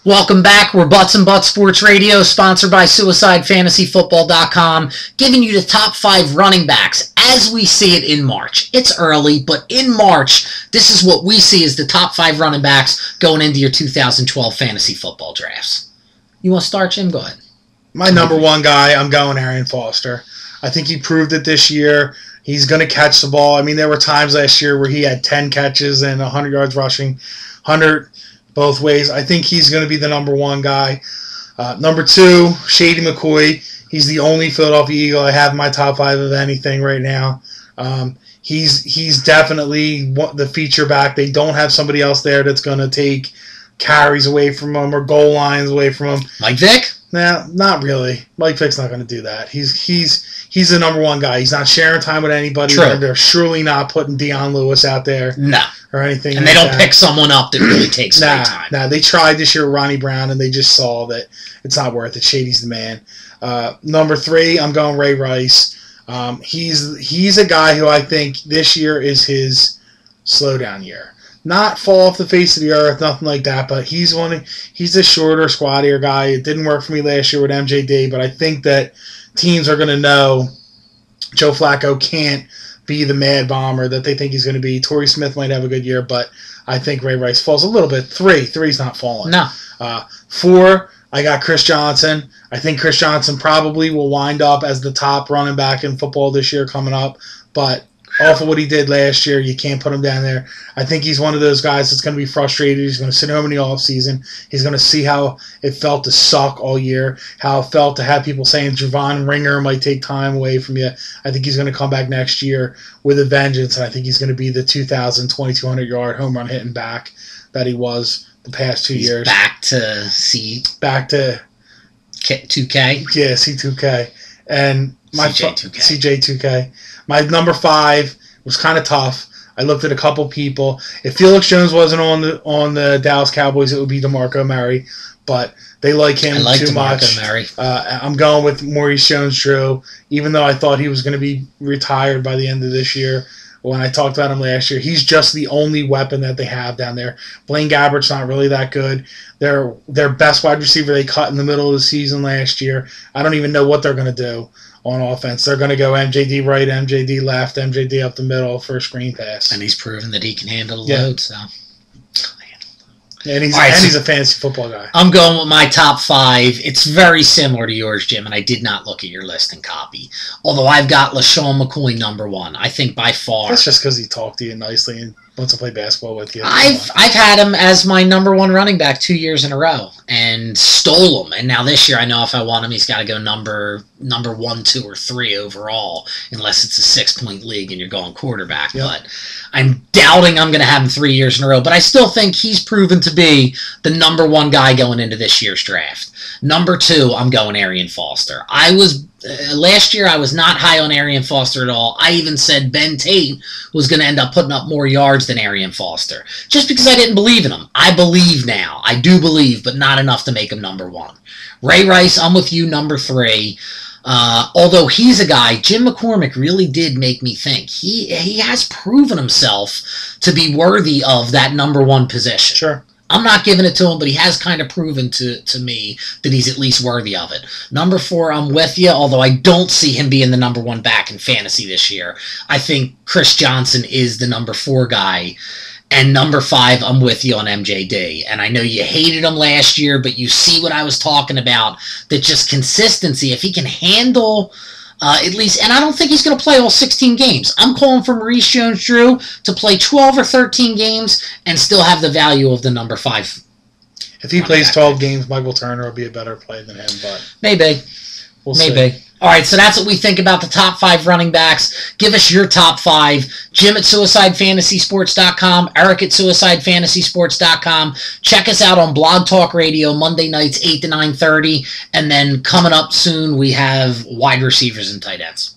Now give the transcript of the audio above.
Welcome back. We're Butts and Butts Sports Radio, sponsored by SuicideFantasyFootball.com, giving you the top 5 running backs as we see it in March. It's early, but in March, this is what we see as the top 5 running backs going into your 2012 fantasy football drafts. You want to start, Jim? Go ahead. My number one guy, I'm going Arian Foster. I think he proved it this year. He's going to catch the ball. I mean, there were times last year where he had 10 catches and 100 yards rushing, 100 both ways. I think he's going to be the number one guy. Number 2, Shady McCoy. He's the only Philadelphia Eagle I have in my top 5 of anything right now. He's definitely the feature back. They don't have somebody else there that's going to take carries away from him or goal lines away from him. Mike Vick? Nah, not really. Mike Vick's not going to do that. He's the number one guy. He's not sharing time with anybody. True. They're surely not putting Deion Lewis out there. No. Or anything. And like they don't that. pick someone up that really takes away time. Nah, they tried this year with Ronnie Brown, and they just saw that it's not worth it. Shady's the man. Number 3, I'm going Ray Rice. He's a guy who I think this year is his slowdown year. Not fall off the face of the earth, nothing like that, but he's a shorter, squattier guy. It didn't work for me last year with MJD, but I think that teams are going to know Joe Flacco can't be the mad bomber that they think he's going to be. Torrey Smith might have a good year, but I think Ray Rice falls a little bit. 3's not falling. No. 4, I got Chris Johnson. I think Chris Johnson probably will wind up as the top running back in football this year coming up, but off of what he did last year, you can't put him down there. I think he's one of those guys that's going to be frustrated. He's going to sit home in the offseason. He's going to see how it felt to suck all year, how it felt to have people saying Javon Ringer might take time away from you. I think he's going to come back next year with a vengeance, and I think he's going to be the 2,200-yard home run hitting back that he was the past 2 years. Back to 2K? Yeah, C2K. And my CJ2K. My number 5 was kind of tough. I looked at a couple people. If Felix Jones wasn't on the Dallas Cowboys, it would be DeMarco Murray, but they like him too much. Murray. I'm going with Maurice Jones-Drew, even though I thought he was going to be retired by the end of this year. When I talked about him last year, he's just the only weapon that they have down there. Blaine Gabbert's not really that good. Their best wide receiver they cut in the middle of the season last year. I don't even know what they're going to do on offense. They're going to go MJD right, MJD left, MJD up the middle for a screen pass. And he's proven that he can handle the load, so. And he's a fantasy football guy. I'm going with my top 5. It's very similar to yours, Jim, and I did not look at your list and copy. Although I've got LaShawn McCoy number 1. I think by far. That's just because he talked to you nicely and wants to play basketball with you. I've had him as my number 1 running back 2 years in a row and stole him. And now this year I know if I want him, he's got to go number 1, 2, or 3 overall, unless it's a 6-point league and you're going quarterback. Yep. But I'm doubting I'm going to have him 3 years in a row. But I still think he's proven to be the number 1 guy going into this year's draft. Number 2, I'm going Arian Foster. Last year I was not high on Arian Foster at all. I even said Ben Tate was going to end up putting up more yards than Arian Foster, just because I didn't believe in him. I believe now. I do believe, but not enough to make him number 1. Ray Rice, I'm with you, number 3. Although he's a guy, Jim McCormick really did make me think. He has proven himself to be worthy of that number 1 position. Sure. I'm not giving it to him, but he has kind of proven to me that he's at least worthy of it. Number 4, I'm with you, although I don't see him being the number 1 back in fantasy this year. I think Chris Johnson is the number 4 guy. And number 5, I'm with you on MJD. And I know you hated him last year, but you see what I was talking about, that just consistency. If he can handle at least, and I don't think he's going to play all 16 games. I'm calling for Maurice Jones-Drew to play 12 or 13 games and still have the value of the number 5. If he plays 12 games, Michael Turner will be a better player than him, but maybe. We'll Maybe. see. All right, so that's what we think about the top 5 running backs. Give us your top 5. Jim at SuicideFantasySports.com. Eric at SuicideFantasySports.com. Check us out on Blog Talk Radio Monday nights 8 to 9:30. And then coming up soon, we have wide receivers and tight ends.